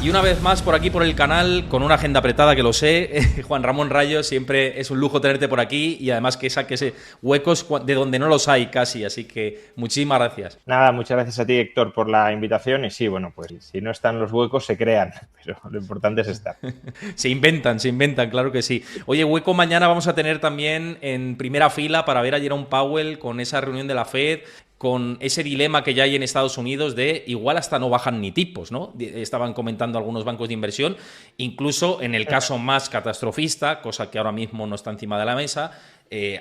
Y una vez más por aquí, por el canal, con una agenda apretada que lo sé, Juan Ramón Rayo, siempre es un lujo tenerte por aquí y además que saques huecos de donde no los hay casi, así que muchísimas gracias. Nada, muchas gracias a ti, Héctor, por la invitación y sí, bueno, pues si no están los huecos se crean, pero lo importante es estar. Se inventan, claro que sí. Oye, hueco mañana vamos a tener también en primera fila para ver a Jerome Powell con esa reunión de la Fed, con ese dilema que ya hay en Estados Unidos de igual hasta no bajan ni tipos, ¿no? Estaban comentando algunos bancos de inversión, incluso en el caso más catastrofista, cosa que ahora mismo no está encima de la mesa,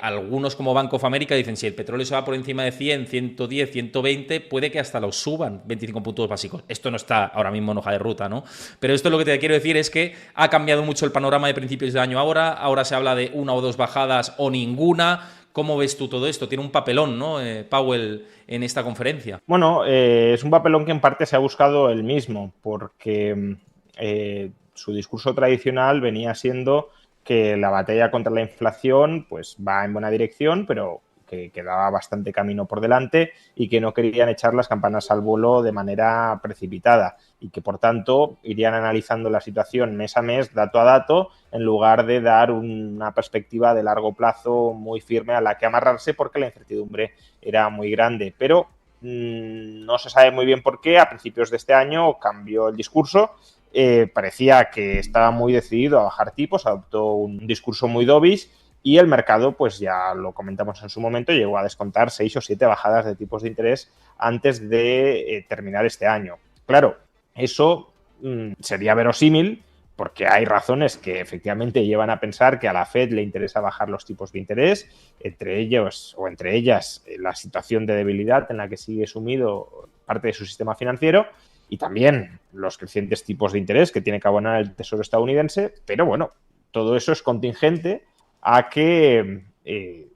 algunos como Bank of America dicen si el petróleo se va por encima de 100, 110, 120, puede que hasta los suban 25 puntos básicos. Esto no está ahora mismo en hoja de ruta, ¿no? Pero esto lo que te quiero decir es que ha cambiado mucho el panorama de principios de año ahora se habla de una o dos bajadas o ninguna. ¿Cómo ves tú todo esto? Tiene un papelón, ¿no? Powell en esta conferencia. Bueno, es un papelón que en parte se ha buscado él mismo, porque su discurso tradicional venía siendo que la batalla contra la inflación pues va en buena dirección, pero que quedaba bastante camino por delante y que no querían echar las campanas al vuelo de manera precipitada y que, por tanto, irían analizando la situación mes a mes, dato a dato, en lugar de dar una perspectiva de largo plazo muy firme a la que amarrarse porque la incertidumbre era muy grande. Pero no se sabe muy bien por qué. A principios de este año cambió el discurso. Parecía que estaba muy decidido a bajar tipos, adoptó un discurso muy dovish y el mercado, pues ya lo comentamos en su momento, llegó a descontar 6 o 7 bajadas de tipos de interés antes de terminar este año. Claro, eso sería verosímil porque hay razones que efectivamente llevan a pensar que a la Fed le interesa bajar los tipos de interés, entre ellos o entre ellas la situación de debilidad en la que sigue sumido parte de su sistema financiero y también los crecientes tipos de interés que tiene que abonar el Tesoro estadounidense, pero bueno, todo eso es contingente a que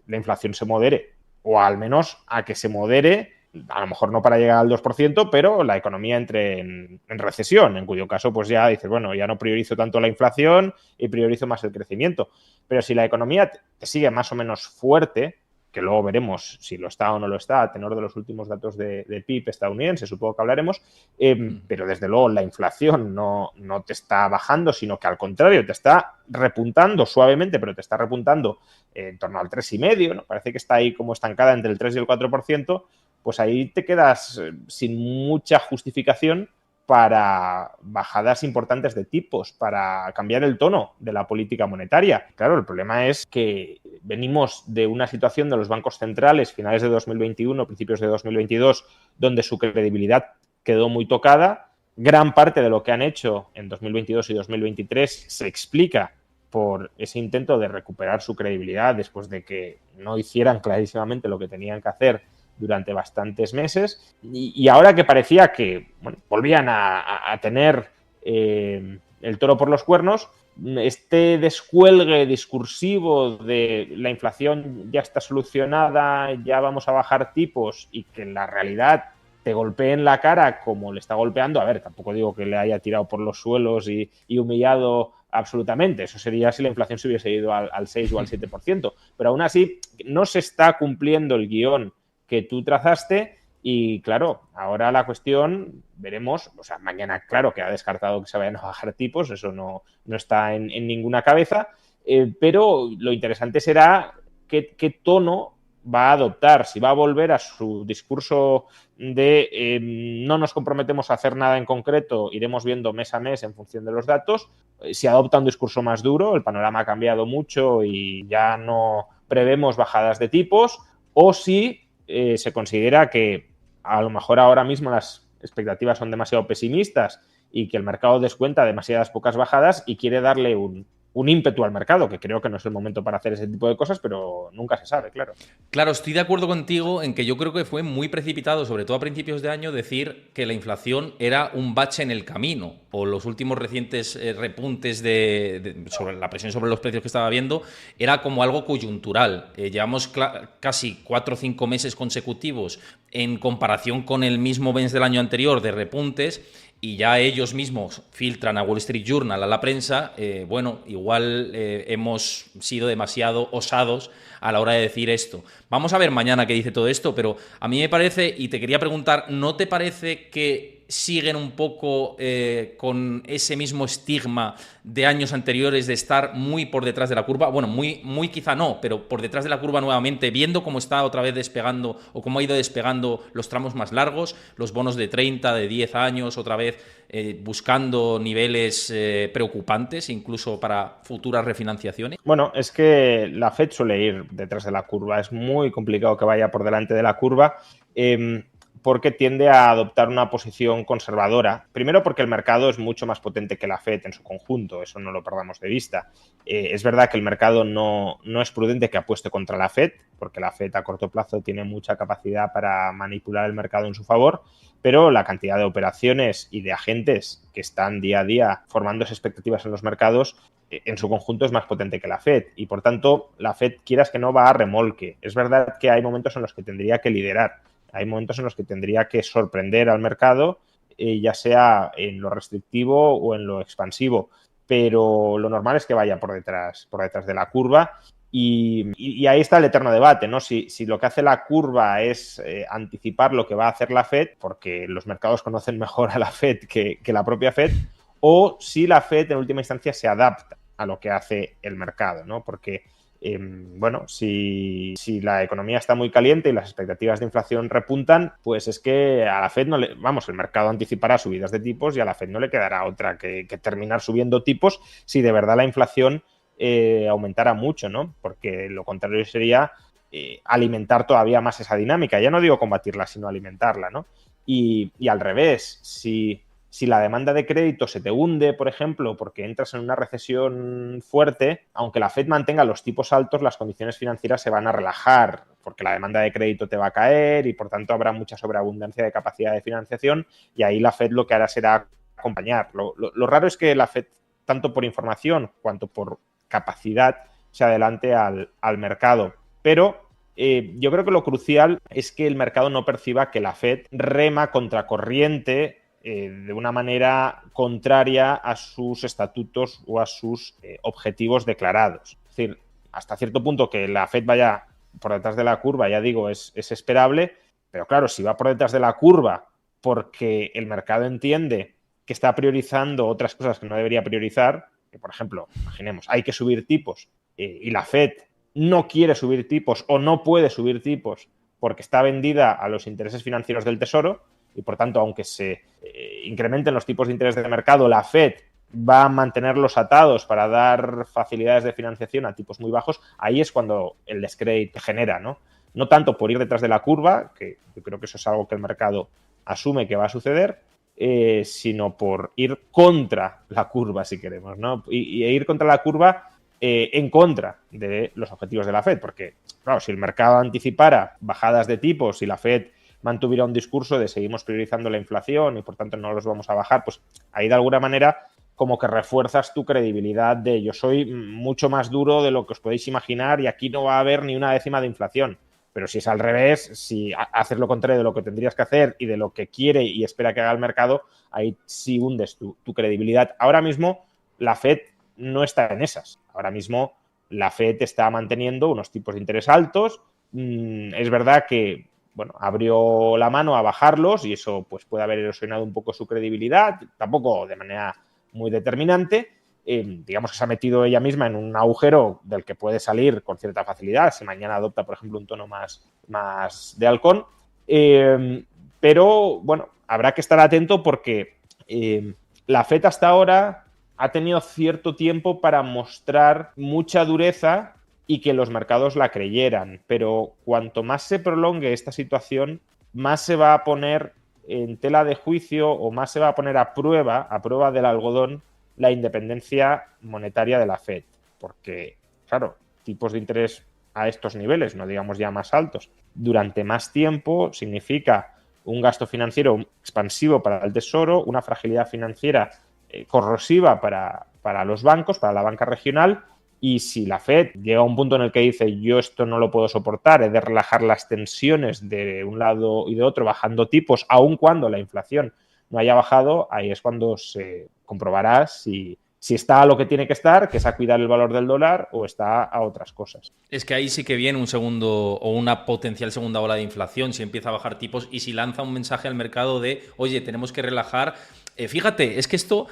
la inflación se modere, o al menos a que se modere, a lo mejor no para llegar al 2%, pero la economía entre en recesión, en cuyo caso pues ya dices, bueno, ya no priorizo tanto la inflación y priorizo más el crecimiento. Pero si la economía te sigue más o menos fuerte, que luego veremos si lo está o no lo está, a tenor de los últimos datos de PIB estadounidense, supongo que hablaremos, pero desde luego la inflación no te está bajando, sino que al contrario, te está repuntando suavemente, pero te está repuntando en torno al 3,5%, ¿no? Parece que está ahí como estancada entre el 3 y el 4%, pues ahí te quedas sin mucha justificación para bajadas importantes de tipos, para cambiar el tono de la política monetaria. Claro, el problema es que venimos de una situación de los bancos centrales, finales de 2021, principios de 2022, donde su credibilidad quedó muy tocada. Gran parte de lo que han hecho en 2022 y 2023 se explica por ese intento de recuperar su credibilidad después de que no hicieran clarísimamente lo que tenían que hacer durante bastantes meses y ahora que parecía que bueno, volvían a tener el toro por los cuernos, este descuelgue discursivo de la inflación ya está solucionada, ya vamos a bajar tipos y que en la realidad te golpee en la cara como le está golpeando, a ver, tampoco digo que le haya tirado por los suelos y humillado absolutamente, eso sería si la inflación se hubiese ido al 6 o al 7%, pero aún así no se está cumpliendo el guión que tú trazaste y claro, ahora la cuestión, veremos, o sea, mañana claro que ha descartado que se vayan a bajar tipos, eso no está en ninguna cabeza, pero lo interesante será qué tono va a adoptar, si va a volver a su discurso de no nos comprometemos a hacer nada en concreto, iremos viendo mes a mes en función de los datos, si adopta un discurso más duro, el panorama ha cambiado mucho y ya no prevemos bajadas de tipos, o si se considera que a lo mejor ahora mismo las expectativas son demasiado pesimistas y que el mercado descuenta demasiadas pocas bajadas y quiere darle un ímpetu al mercado, que creo que no es el momento para hacer ese tipo de cosas, pero nunca se sabe, claro. Claro, estoy de acuerdo contigo en que yo creo que fue muy precipitado, sobre todo a principios de año, decir que la inflación era un bache en el camino, o los últimos recientes repuntes sobre la presión sobre los precios que estaba viendo, era como algo coyuntural. Llevamos casi 4 o 5 meses consecutivos en comparación con el mismo mes del año anterior de repuntes, y ya ellos mismos filtran a Wall Street Journal, a la prensa, bueno, igual hemos sido demasiado osados a la hora de decir esto. Vamos a ver mañana qué dice todo esto, pero a mí me parece, y te quería preguntar, ¿no te parece que siguen un poco con ese mismo estigma de años anteriores de estar muy por detrás de la curva. Bueno, muy quizá no, pero por detrás de la curva nuevamente, viendo cómo está otra vez despegando o cómo ha ido despegando los tramos más largos, los bonos de 30, de 10 años, otra vez buscando niveles preocupantes, incluso para futuras refinanciaciones. Bueno, es que la Fed suele ir detrás de la curva. Es muy complicado que vaya por delante de la curva. Porque tiende a adoptar una posición conservadora. Primero porque el mercado es mucho más potente que la Fed en su conjunto, eso no lo perdamos de vista. Es verdad que el mercado no es prudente que apueste contra la Fed, porque la Fed a corto plazo tiene mucha capacidad para manipular el mercado en su favor, pero la cantidad de operaciones y de agentes que están día a día formando esas expectativas en los mercados en su conjunto es más potente que la Fed y por tanto la Fed, quieras que no, va a remolque. Es verdad que hay momentos en los que tendría que liderar. Hay momentos en los que tendría que sorprender al mercado, ya sea en lo restrictivo o en lo expansivo, pero lo normal es que vaya por detrás de la curva y ahí está el eterno debate, ¿no? Si lo que hace la curva es anticipar lo que va a hacer la Fed, porque los mercados conocen mejor a la Fed que la propia Fed, o si la Fed en última instancia se adapta a lo que hace el mercado, ¿no? Porque bueno, si la economía está muy caliente y las expectativas de inflación repuntan, pues es que a la Fed no le, vamos, el mercado anticipará subidas de tipos y a la Fed no le quedará otra que terminar subiendo tipos si de verdad la inflación aumentara mucho, ¿no? Porque lo contrario sería alimentar todavía más esa dinámica. Ya no digo combatirla, sino alimentarla, ¿no? Y al revés, si la demanda de crédito se te hunde, por ejemplo, porque entras en una recesión fuerte, aunque la Fed mantenga los tipos altos, las condiciones financieras se van a relajar, porque la demanda de crédito te va a caer y, por tanto, habrá mucha sobreabundancia de capacidad de financiación y ahí la Fed lo que hará será acompañar. Lo raro es que la Fed, tanto por información cuanto por capacidad, se adelante al mercado. Pero yo creo que lo crucial es que el mercado no perciba que la Fed rema contracorriente de una manera contraria a sus estatutos o a sus objetivos declarados. Es decir, hasta cierto punto que la Fed vaya por detrás de la curva, ya digo, es esperable, pero claro, si va por detrás de la curva porque el mercado entiende que está priorizando otras cosas que no debería priorizar, que por ejemplo, imaginemos, hay que subir tipos y la Fed no quiere subir tipos o no puede subir tipos porque está vendida a los intereses financieros del Tesoro, y por tanto, aunque se incrementen los tipos de interés de mercado, la Fed va a mantenerlos atados para dar facilidades de financiación a tipos muy bajos, ahí es cuando el descrédito genera, ¿no? No tanto por ir detrás de la curva, que yo creo que eso es algo que el mercado asume que va a suceder, sino por ir contra la curva, si queremos, ¿no? Y ir contra la curva en contra de los objetivos de la Fed, porque, claro, si el mercado anticipara bajadas de tipos y la Fed mantuviera un discurso de seguimos priorizando la inflación y por tanto no los vamos a bajar, pues ahí de alguna manera como que refuerzas tu credibilidad de yo soy mucho más duro de lo que os podéis imaginar y aquí no va a haber ni una décima de inflación. Pero si es al revés, si haces lo contrario de lo que tendrías que hacer y de lo que quiere y espera que haga el mercado, ahí sí hundes tu credibilidad. Ahora mismo la Fed no está en esas. Ahora mismo la Fed está manteniendo unos tipos de interés altos. Es verdad que bueno, abrió la mano a bajarlos y eso pues puede haber erosionado un poco su credibilidad, tampoco de manera muy determinante. Digamos que se ha metido ella misma en un agujero del que puede salir con cierta facilidad si mañana adopta, por ejemplo, un tono más de halcón. Pero, bueno, habrá que estar atento porque la Fed hasta ahora ha tenido cierto tiempo para mostrar mucha dureza y que los mercados la creyeran. Pero cuanto más se prolongue esta situación, más se va a poner en tela de juicio o más se va a poner a prueba del algodón, la independencia monetaria de la Fed. Porque, claro, tipos de interés a estos niveles, no digamos ya más altos, durante más tiempo significa un gasto financiero expansivo para el Tesoro, una fragilidad financiera corrosiva para los bancos, para la banca regional. Y si la Fed llega a un punto en el que dice yo esto no lo puedo soportar, he de relajar las tensiones de un lado y de otro bajando tipos, aun cuando la inflación no haya bajado, ahí es cuando se comprobará si si está a lo que tiene que estar, que es a cuidar el valor del dólar, o está a otras cosas. Es que ahí sí que viene un segundo o una potencial segunda ola de inflación si empieza a bajar tipos y si lanza un mensaje al mercado de, oye, tenemos que relajar. Fíjate, es que esto,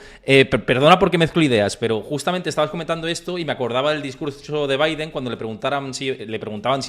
perdona porque mezclo ideas, pero justamente estabas comentando esto y me acordaba del discurso de Biden cuando le preguntaban si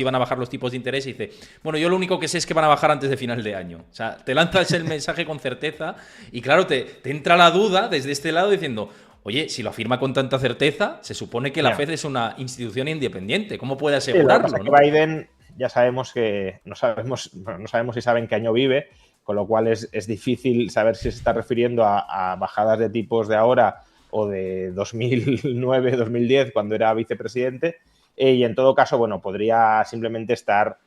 iban a bajar los tipos de interés y dice, bueno, yo lo único que sé es que van a bajar antes de final de año. O sea, te lanzas el mensaje con certeza y claro, te entra la duda desde este lado diciendo, oye, si lo afirma con tanta certeza, se supone que la Fed es una institución independiente. ¿Cómo puede asegurarlo? Sí, lo que pasa es que Biden ya sabemos que no sabemos si sabe en qué año vive, con lo cual es difícil saber si se está refiriendo a bajadas de tipos de ahora o de 2009, 2010, cuando era vicepresidente. Y en todo caso, bueno, podría simplemente estar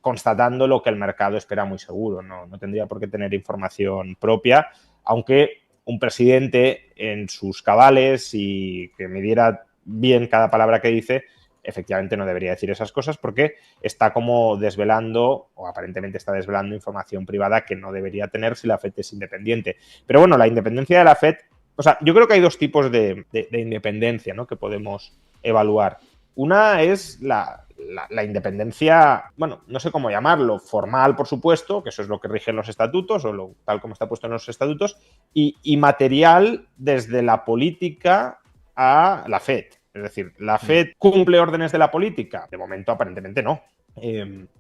constatando lo que el mercado espera muy seguro. No tendría por qué tener información propia, aunque un presidente en sus cabales y que midiera bien cada palabra que dice, efectivamente no debería decir esas cosas porque está como desvelando, o aparentemente está desvelando información privada que no debería tener si la FED es independiente. Pero bueno, la independencia de la FED, o sea, yo creo que hay dos tipos de independencia, ¿no?, que podemos evaluar. Una es la independencia, bueno, no sé cómo llamarlo, formal, por supuesto, que eso es lo que rigen los estatutos, o tal como está puesto en los estatutos, y material desde la política a la FED. Es decir, ¿la FED cumple órdenes de la política? De momento, aparentemente no.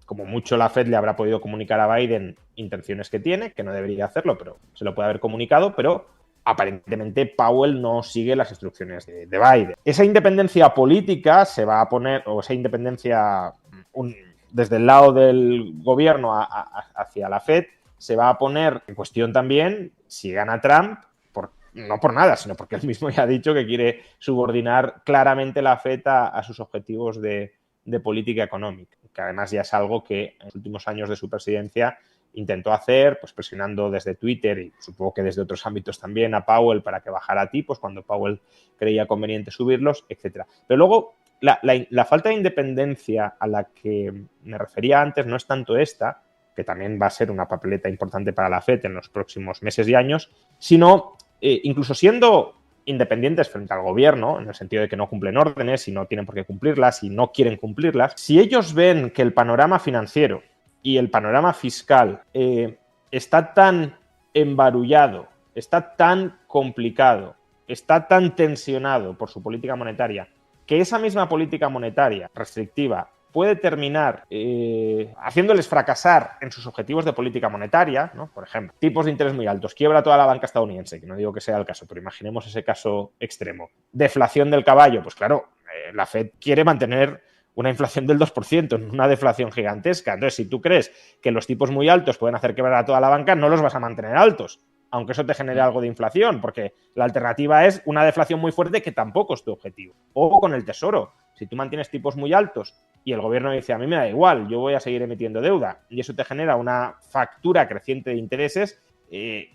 Como mucho la FED le habrá podido comunicar a Biden intenciones que tiene, que no debería hacerlo, pero se lo puede haber comunicado, pero aparentemente Powell no sigue las instrucciones de Biden. Esa independencia política se va a poner, o esa independencia desde el lado del gobierno hacia la FED, se va a poner en cuestión también si gana Trump, no por nada, sino porque él mismo ya ha dicho que quiere subordinar claramente la FED a sus objetivos de política económica, que además ya es algo que en los últimos años de su presidencia intentó hacer, pues presionando desde Twitter y supongo que desde otros ámbitos también a Powell para que bajara tipos cuando Powell creía conveniente subirlos, etcétera. Pero luego la falta de independencia a la que me refería antes no es tanto esta, que también va a ser una papeleta importante para la FED en los próximos meses y años, sino incluso siendo independientes frente al gobierno, en el sentido de que no cumplen órdenes y no tienen por qué cumplirlas y no quieren cumplirlas, si ellos ven que el panorama financiero y el panorama fiscal está tan embarullado, está tan complicado, está tan tensionado por su política monetaria, que esa misma política monetaria restrictiva puede terminar haciéndoles fracasar en sus objetivos de política monetaria, ¿no? Por ejemplo, tipos de interés muy altos, quiebra toda la banca estadounidense, que no digo que sea el caso, pero imaginemos ese caso extremo. Deflación del caballo, pues claro, la Fed quiere mantener una inflación del 2%, una deflación gigantesca. Entonces, si tú crees que los tipos muy altos pueden hacer quebrar a toda la banca, no los vas a mantener altos, aunque eso te genere algo de inflación, porque la alternativa es una deflación muy fuerte que tampoco es tu objetivo. O con el tesoro. Si tú mantienes tipos muy altos y el gobierno dice, a mí me da igual, yo voy a seguir emitiendo deuda, y eso te genera una factura creciente de intereses,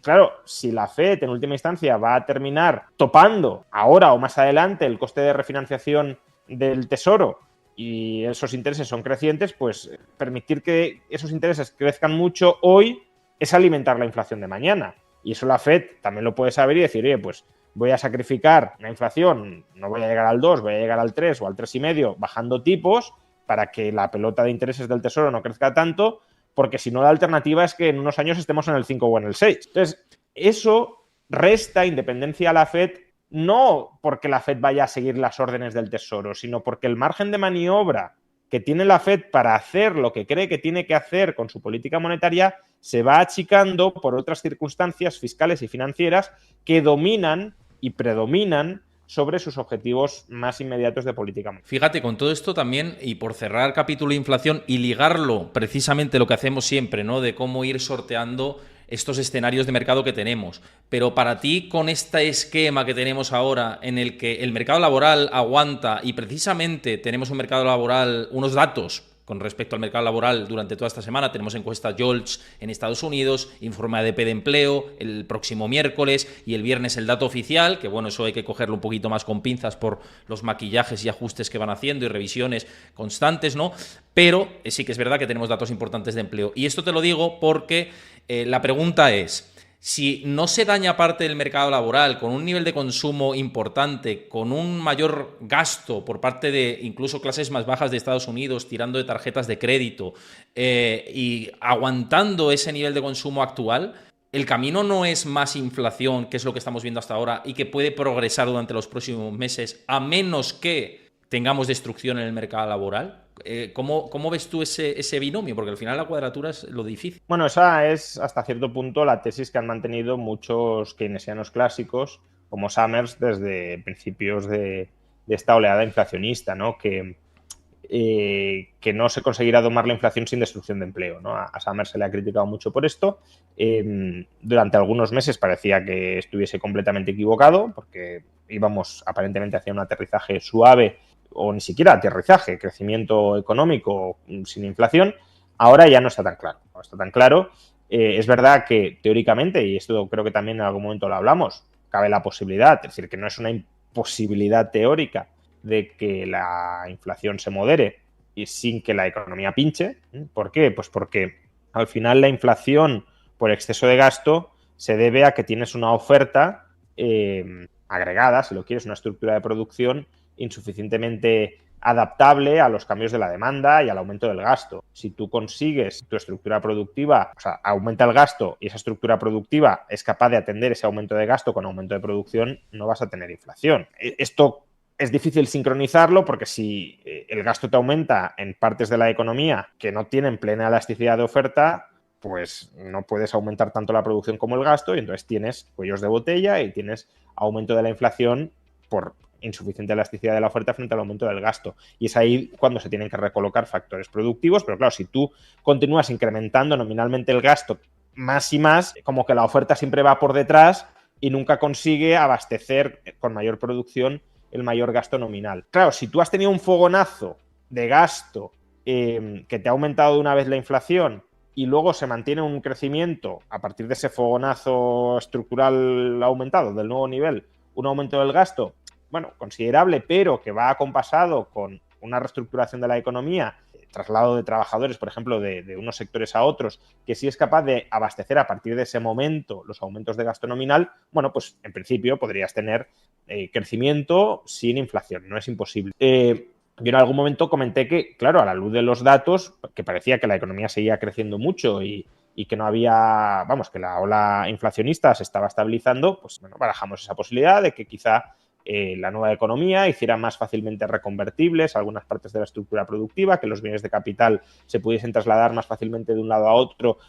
claro, si la FED en última instancia va a terminar topando ahora o más adelante el coste de refinanciación del tesoro y esos intereses son crecientes, pues permitir que esos intereses crezcan mucho hoy es alimentar la inflación de mañana. Y eso la FED también lo puede saber y decir, oye, pues voy a sacrificar la inflación, no voy a llegar al 2, voy a llegar al 3 o al 3,5 bajando tipos para que la pelota de intereses del tesoro no crezca tanto, porque si no la alternativa es que en unos años estemos en el 5 o en el 6. Entonces, eso resta independencia a la FED, no porque la FED vaya a seguir las órdenes del tesoro, sino porque el margen de maniobra que tiene la FED para hacer lo que cree que tiene que hacer con su política monetaria se va achicando por otras circunstancias fiscales y financieras que dominan y predominan sobre sus objetivos más inmediatos de política monetaria. Fíjate, con todo esto también, y por cerrar el capítulo de inflación y ligarlo precisamente lo que hacemos siempre, ¿no?, de cómo ir sorteando estos escenarios de mercado que tenemos. Pero para ti, con este esquema que tenemos ahora, en el que el mercado laboral aguanta y precisamente tenemos un mercado laboral, unos datos con respecto al mercado laboral durante toda esta semana, tenemos encuesta JOLTS en Estados Unidos, informe ADP de empleo el próximo miércoles y el viernes el dato oficial, que bueno, eso hay que cogerlo un poquito más con pinzas por los maquillajes y ajustes que van haciendo y revisiones constantes, ¿no? Pero sí que es verdad que tenemos datos importantes de empleo. Y esto te lo digo porque la pregunta es, si no se daña parte del mercado laboral, con un nivel de consumo importante, con un mayor gasto por parte de incluso clases más bajas de Estados Unidos, tirando de tarjetas de crédito y aguantando ese nivel de consumo actual, el camino no es más inflación, que es lo que estamos viendo hasta ahora, y que puede progresar durante los próximos meses, a menos que tengamos destrucción en el mercado laboral. ¿Cómo ves tú ese binomio? Porque al final la cuadratura es lo difícil. Bueno, esa es hasta cierto punto la tesis que han mantenido muchos keynesianos clásicos, como Summers, desde principios de esta oleada inflacionista, ¿no? Que no se conseguirá domar la inflación sin destrucción de empleo, ¿no? A Summers se le ha criticado mucho por esto. Durante algunos meses parecía que estuviese completamente equivocado, porque íbamos aparentemente hacia un aterrizaje suave o ni siquiera aterrizaje, crecimiento económico sin inflación. Ahora ya no está tan claro. No está tan claro. Es verdad que teóricamente, y esto creo que también en algún momento lo hablamos, cabe la posibilidad, es decir, que no es una imposibilidad teórica de que la inflación se modere y sin que la economía pinche. ¿Por qué? Pues porque al final la inflación por exceso de gasto se debe a que tienes una oferta agregada, si lo quieres, una estructura de producción insuficientemente adaptable a los cambios de la demanda y al aumento del gasto. Si tú consigues tu estructura productiva, o sea, aumenta el gasto y esa estructura productiva es capaz de atender ese aumento de gasto con aumento de producción, no vas a tener inflación. Esto es difícil sincronizarlo porque si el gasto te aumenta en partes de la economía que no tienen plena elasticidad de oferta, pues no puedes aumentar tanto la producción como el gasto y entonces tienes cuellos de botella y tienes aumento de la inflación por insuficiente elasticidad de la oferta frente al aumento del gasto. Y es ahí cuando se tienen que recolocar factores productivos, pero claro, si tú continúas incrementando nominalmente el gasto más y más, como que la oferta siempre va por detrás y nunca consigue abastecer con mayor producción el mayor gasto nominal. Claro, si tú has tenido un fogonazo de gasto que te ha aumentado de una vez la inflación y luego se mantiene un crecimiento a partir de ese fogonazo estructural aumentado del nuevo nivel, un aumento del gasto, bueno, considerable, pero que va acompasado con una reestructuración de la economía, traslado de trabajadores, por ejemplo, de unos sectores a otros, que sí es capaz de abastecer a partir de ese momento los aumentos de gasto nominal, bueno, pues en principio podrías tener crecimiento sin inflación, no es imposible. Yo en algún momento comenté que, claro, a la luz de los datos, que parecía que la economía seguía creciendo mucho y que no había, vamos, que la ola inflacionista se estaba estabilizando, pues bueno, barajamos esa posibilidad de que quizá la nueva economía hiciera más fácilmente reconvertibles algunas partes de la estructura productiva, que los bienes de capital se pudiesen trasladar más fácilmente de un lado a otro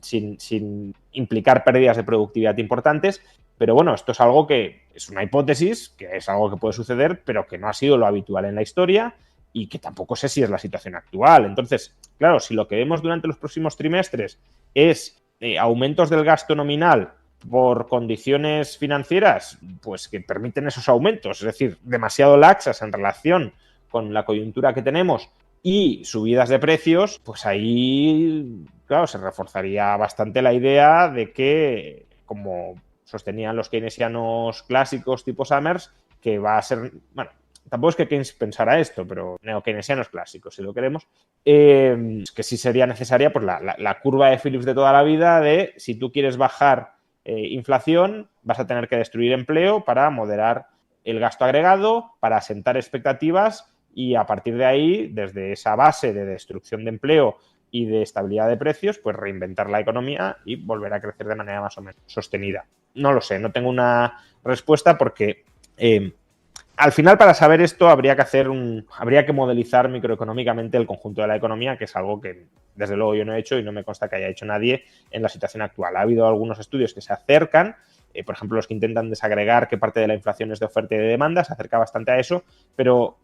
sin implicar pérdidas de productividad importantes. Pero bueno, esto es algo que es una hipótesis, que es algo que puede suceder, pero que no ha sido lo habitual en la historia y que tampoco sé si es la situación actual. Entonces, claro, si lo que vemos durante los próximos trimestres es aumentos del gasto nominal por condiciones financieras, pues que permiten esos aumentos, es decir, demasiado laxas en relación con la coyuntura que tenemos y subidas de precios, pues ahí, claro, se reforzaría bastante la idea de que, como sostenían los keynesianos clásicos tipo Summers, que va a ser, bueno, tampoco es que Keynes pensara esto, pero neo-keynesianos clásicos, si lo queremos, que sí sería necesaria pues, la curva de Phillips de toda la vida de si tú quieres bajar inflación, vas a tener que destruir empleo para moderar el gasto agregado, para asentar expectativas y a partir de ahí, desde esa base de destrucción de empleo y de estabilidad de precios, pues reinventar la economía y volver a crecer de manera más o menos sostenida. No lo sé, no tengo una respuesta porque al final para saber esto habría que modelizar microeconómicamente el conjunto de la economía, que es algo que desde luego yo no he hecho y no me consta que haya hecho nadie en la situación actual. Ha habido algunos estudios que se acercan, por ejemplo los que intentan desagregar qué parte de la inflación es de oferta y de demanda, se acerca bastante a eso, pero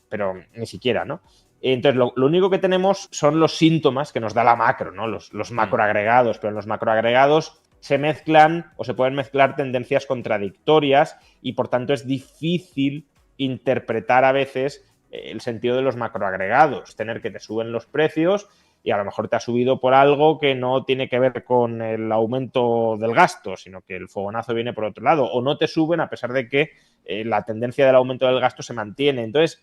ni siquiera, ¿no? Entonces, lo único que tenemos son los síntomas que nos da la macro, ¿no? Los macroagregados, pero en los macroagregados se mezclan o se pueden mezclar tendencias contradictorias y por tanto es difícil interpretar a veces el sentido de los macroagregados, tener que te suben los precios y a lo mejor te ha subido por algo que no tiene que ver con el aumento del gasto, sino que el fogonazo viene por otro lado, o no te suben a pesar de que la tendencia del aumento del gasto se mantiene. Entonces,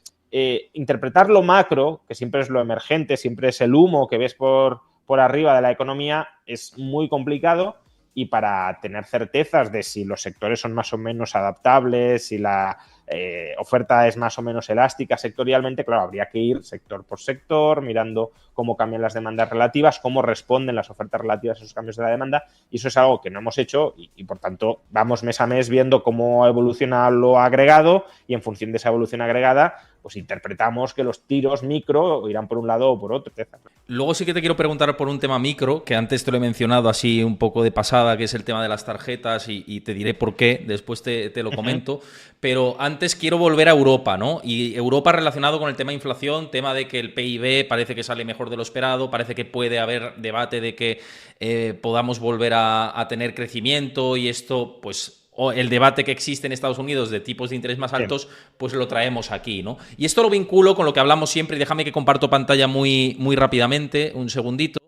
interpretar lo macro, que siempre es lo emergente, siempre es el humo que ves por arriba de la economía, es muy complicado y para tener certezas de si los sectores son más o menos adaptables, si la oferta es más o menos elástica sectorialmente, claro, habría que ir sector por sector, mirando cómo cambian las demandas relativas, cómo responden las ofertas relativas a esos cambios de la demanda, y eso es algo que no hemos hecho y por tanto vamos mes a mes viendo cómo evoluciona lo agregado y en función de esa evolución agregada pues interpretamos que los tiros micro irán por un lado o por otro, etc. Luego sí que te quiero preguntar por un tema micro, que antes te lo he mencionado así un poco de pasada, que es el tema de las tarjetas y te diré por qué, después te lo comento, pero antes quiero volver a Europa, ¿no? Y Europa relacionado con el tema de inflación, tema de que el PIB parece que sale mejor de lo esperado, parece que puede haber debate de que podamos volver a tener crecimiento y esto, pues o el debate que existe en Estados Unidos de tipos de interés más altos, pues lo traemos aquí, ¿no? Y esto lo vinculo con lo que hablamos siempre, y déjame que comparto pantalla muy, muy rápidamente, un segundito.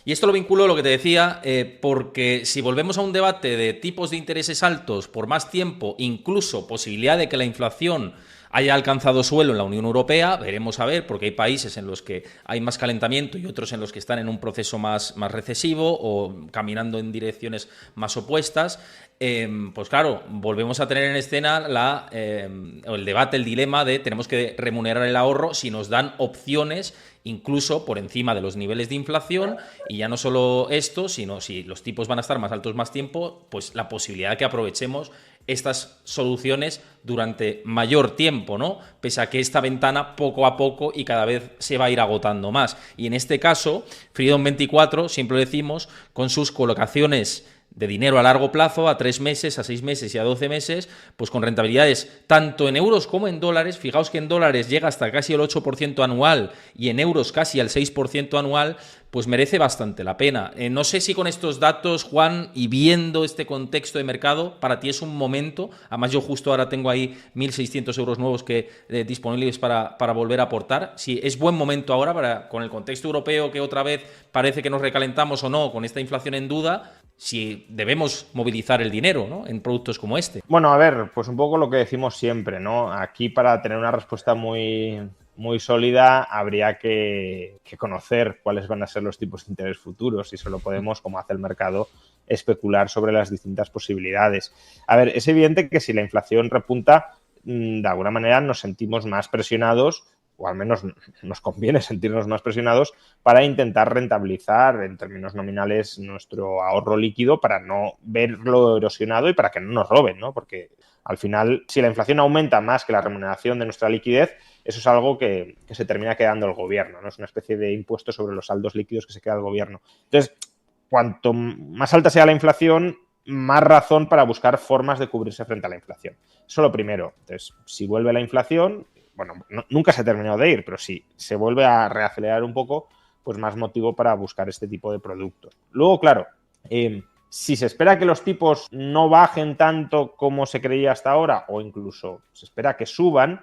Y esto lo vinculo a lo que te decía, porque si volvemos a un debate de tipos de intereses altos por más tiempo, incluso posibilidad de que la inflación haya alcanzado suelo en la Unión Europea, veremos a ver, porque hay países en los que hay más calentamiento y otros en los que están en un proceso más recesivo o caminando en direcciones más opuestas. Pues claro, volvemos a tener en escena el debate, el dilema de tenemos que remunerar el ahorro si nos dan opciones incluso por encima de los niveles de inflación, y ya no solo esto, sino si los tipos van a estar más altos más tiempo, pues la posibilidad de que aprovechemos estas soluciones durante mayor tiempo, ¿no? Pese a que esta ventana poco a poco y cada vez se va a ir agotando más. Y en este caso, Freedom24, siempre lo decimos, con sus colocaciones de dinero a largo plazo, a 3 meses, a 6 meses y a 12 meses, pues con rentabilidades tanto en euros como en dólares. Fijaos que en dólares llega hasta casi el 8% anual y en euros casi al 6% anual, pues merece bastante la pena. No sé si con estos datos, Juan, y viendo este contexto de mercado, para ti es un momento, además yo justo ahora tengo ahí 1.600 euros nuevos disponibles para volver a aportar, si es buen momento ahora con el contexto europeo que otra vez parece que nos recalentamos o no, con esta inflación en duda, si debemos movilizar el dinero, ¿no?, en productos como este. Bueno, a ver, pues un poco lo que decimos siempre, ¿no? Aquí para tener una respuesta muy sólida habría que conocer cuáles van a ser los tipos de interés futuros y solo podemos, como hace el mercado, especular sobre las distintas posibilidades. A ver, es evidente que si la inflación repunta, de alguna manera nos sentimos más presionados, o al menos nos conviene sentirnos más presionados para intentar rentabilizar en términos nominales nuestro ahorro líquido para no verlo erosionado y para que no nos roben, ¿no? Porque al final, si la inflación aumenta más que la remuneración de nuestra liquidez, eso es algo que se termina quedando el gobierno, ¿no? Es una especie de impuesto sobre los saldos líquidos que se queda el gobierno. Entonces, cuanto más alta sea la inflación, más razón para buscar formas de cubrirse frente a la inflación. Eso lo primero. Entonces, si vuelve la inflación, bueno, nunca se ha terminado de ir, pero si se vuelve a reacelerar un poco, pues más motivo para buscar este tipo de productos. Luego, claro, si se espera que los tipos no bajen tanto como se creía hasta ahora, o incluso se espera que suban,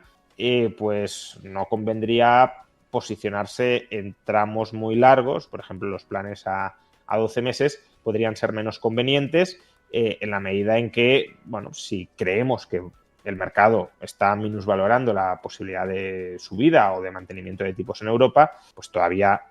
pues no convendría posicionarse en tramos muy largos. Por ejemplo, los planes a 12 meses podrían ser menos convenientes en la medida en que, bueno, si creemos que el mercado está minusvalorando la posibilidad de subida o de mantenimiento de tipos en Europa, pues todavía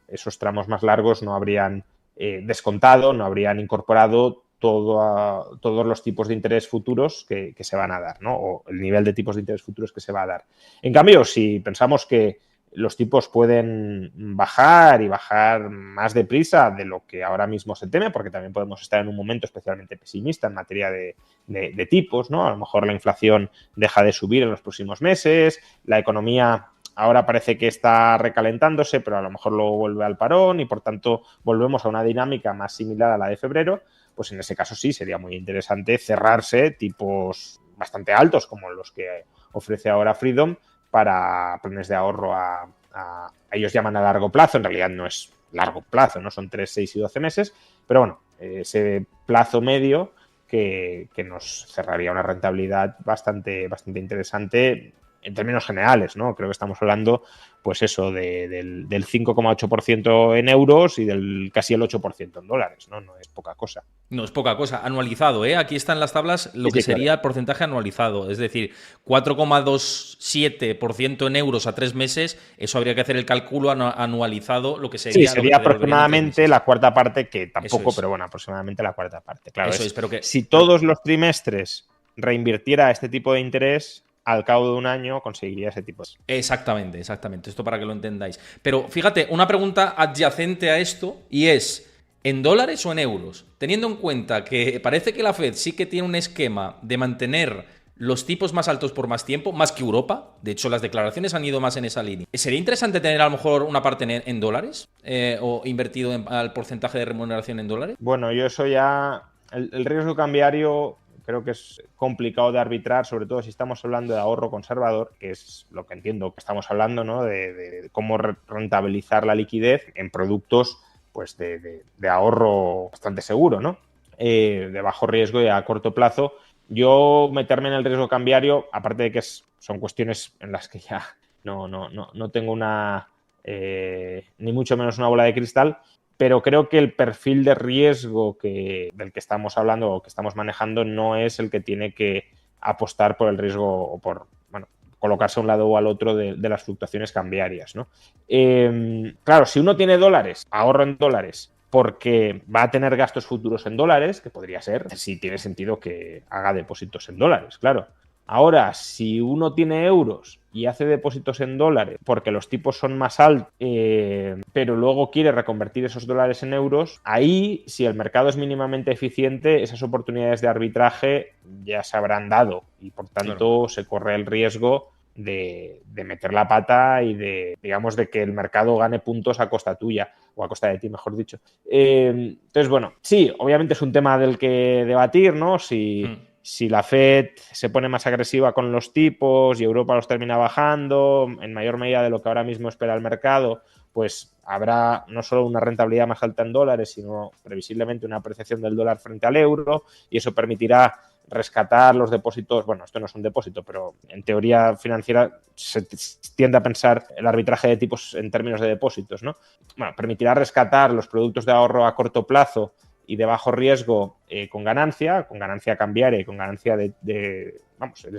esos tramos más largos no habrían descontado, no habrían incorporado todos los tipos de interés futuros que se van a dar, ¿no? O el nivel de tipos de interés futuros que se va a dar. En cambio, si pensamos que los tipos pueden bajar y bajar más deprisa de lo que ahora mismo se teme, porque también podemos estar en un momento especialmente pesimista en materia de tipos, ¿no? A lo mejor la inflación deja de subir en los próximos meses, la economía ahora parece que está recalentándose, pero a lo mejor luego vuelve al parón y por tanto volvemos a una dinámica más similar a la de febrero, pues en ese caso sí sería muy interesante cerrarse tipos bastante altos como los que ofrece ahora Freedom para planes de ahorro ellos llaman a largo plazo, en realidad no es largo plazo, no son 3, 6 y 12 meses, pero bueno, ese plazo medio que nos cerraría una rentabilidad bastante interesante en términos generales, ¿no? Creo que estamos hablando, pues eso, del 5,8% en euros y del casi el 8% en dólares, ¿no? No es poca cosa. No es poca cosa. Anualizado, ¿eh? Aquí están las tablas lo que sería el porcentaje anualizado. Es decir, 4,27% en euros a 3 meses. Eso habría que hacer el cálculo anualizado, lo que sería... Sí, sería aproximadamente la cuarta parte, que tampoco, pero bueno, aproximadamente la cuarta parte. Claro, eso es, pero que... Si todos los trimestres reinvirtiera este tipo de interés, al cabo de un año conseguiría ese tipo de... Exactamente. Esto para que lo entendáis. Pero fíjate, una pregunta adyacente a esto, y es, ¿en dólares o en euros? Teniendo en cuenta que parece que la Fed sí que tiene un esquema de mantener los tipos más altos por más tiempo, más que Europa. De hecho, las declaraciones han ido más en esa línea. ¿Sería interesante tener a lo mejor una parte en dólares? ¿O invertido al porcentaje de remuneración en dólares? Bueno, yo eso ya... El riesgo cambiario... Creo que es complicado de arbitrar, sobre todo si estamos hablando de ahorro conservador, que es lo que entiendo que estamos hablando, ¿no? De cómo rentabilizar la liquidez en productos pues de ahorro bastante seguro, ¿no? De bajo riesgo y a corto plazo. Yo meterme en el riesgo cambiario, aparte de que son cuestiones en las que ya no tengo una ni mucho menos una bola de cristal, pero creo que el perfil de riesgo del que estamos hablando o que estamos manejando no es el que tiene que apostar por el riesgo o por colocarse a un lado o al otro de las fluctuaciones cambiarias, ¿no? Claro, si uno tiene dólares, ahorro en dólares, porque va a tener gastos futuros en dólares, que podría ser, sí tiene sentido que haga depósitos en dólares, claro. Ahora, si uno tiene euros y hace depósitos en dólares porque los tipos son más altos, pero luego quiere reconvertir esos dólares en euros, ahí, si el mercado es mínimamente eficiente, esas oportunidades de arbitraje ya se habrán dado y, por tanto, se corre el riesgo de meter la pata y de que el mercado gane puntos a costa tuya, o a costa de ti, mejor dicho. Entonces, bueno, sí, obviamente es un tema del que debatir, ¿no? Si la Fed se pone más agresiva con los tipos y Europa los termina bajando en mayor medida de lo que ahora mismo espera el mercado, pues habrá no solo una rentabilidad más alta en dólares, sino previsiblemente una apreciación del dólar frente al euro, y eso permitirá rescatar los depósitos. Bueno, esto no es un depósito, pero en teoría financiera se tiende a pensar el arbitraje de tipos en términos de depósitos, ¿no? Bueno, permitirá rescatar los productos de ahorro a corto plazo y de bajo riesgo con ganancia cambiaria y con ganancia el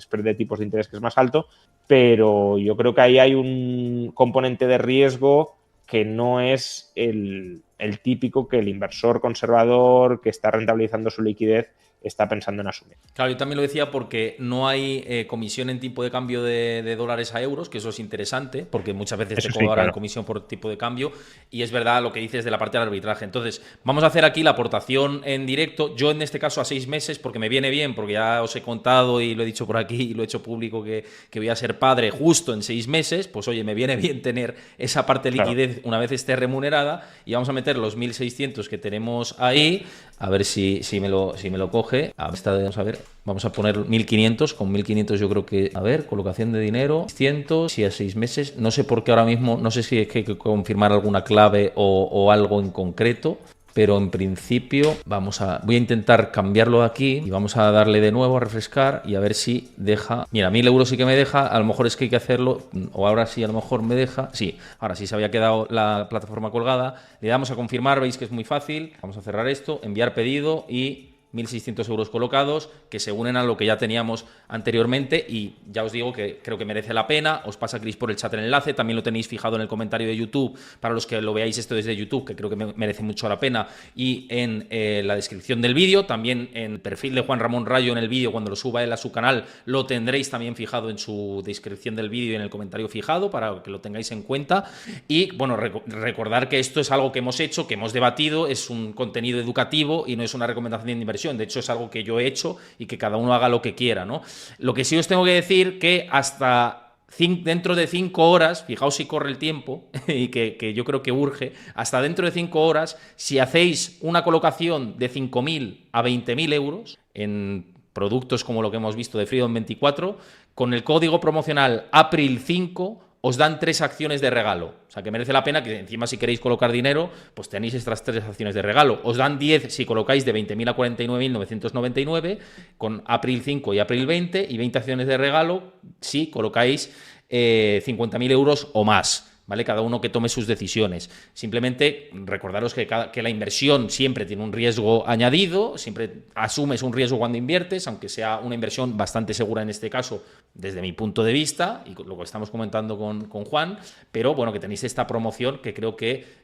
spread de tipos de interés que es más alto, pero yo creo que ahí hay un componente de riesgo que no es el típico que el inversor conservador que está rentabilizando su liquidez está pensando en asumir. Claro, yo también lo decía porque no hay comisión en tipo de cambio de dólares a euros, que eso es interesante, porque muchas veces te cobran comisión por tipo de cambio, y es verdad lo que dices de la parte del arbitraje. Entonces, vamos a hacer aquí la aportación en directo, yo en este caso a 6 meses, porque me viene bien, porque ya os he contado y lo he dicho por aquí y lo he hecho público que voy a ser padre justo en 6 meses, pues oye, me viene bien tener esa parte de liquidez una vez esté remunerada, y vamos a meter los 1.600 que tenemos ahí, a ver si me lo coge. Vamos a ver, vamos a poner 1.500, con 1.500 yo creo que, a ver, colocación de dinero, 100, si a 6 meses, no sé por qué ahora mismo, no sé si es que hay que confirmar alguna clave o algo en concreto, pero en principio voy a intentar cambiarlo aquí y vamos a darle de nuevo a refrescar y a ver si deja. Mira, 1.000 euros sí que me deja, a lo mejor es que hay que hacerlo, o ahora sí a lo mejor me deja, sí, ahora sí se había quedado la plataforma colgada, le damos a confirmar, veis que es muy fácil, vamos a cerrar esto, enviar pedido y 1.600 euros colocados que se unen a lo que ya teníamos anteriormente, y ya os digo que creo que merece la pena. Os pasa Chris por el chat el enlace, también lo tenéis fijado en el comentario de YouTube para los que lo veáis esto desde YouTube, que creo que merece mucho la pena, y en la descripción del vídeo, también en el perfil de Juan Ramón Rayo en el vídeo, cuando lo suba él a su canal, lo tendréis también fijado en su descripción del vídeo y en el comentario fijado para que lo tengáis en cuenta. Y bueno, recordar que esto es algo que hemos hecho, que hemos debatido, es un contenido educativo y no es una recomendación de inversión. De hecho, es algo que yo he hecho y que cada uno haga lo que quiera, ¿no? Lo que sí os tengo que decir que hasta dentro de 5 horas, fijaos si corre el tiempo y que yo creo que urge, hasta dentro de 5 horas, si hacéis una colocación de 5.000 a 20.000 euros en productos como lo que hemos visto de Freedom 24, con el código promocional April5 os dan 3 acciones de regalo. O sea, que merece la pena que encima si queréis colocar dinero, pues tenéis estas 3 acciones de regalo. Os dan 10 si colocáis de 20.000 a 49.999 con April 5 y April 20 y 20 acciones de regalo si colocáis 50.000 euros o más. ¿Vale? Cada uno que tome sus decisiones. Simplemente recordaros que la inversión siempre tiene un riesgo añadido, siempre asumes un riesgo cuando inviertes, aunque sea una inversión bastante segura en este caso, desde mi punto de vista, y lo que estamos comentando con Juan, pero bueno, que tenéis esta promoción que creo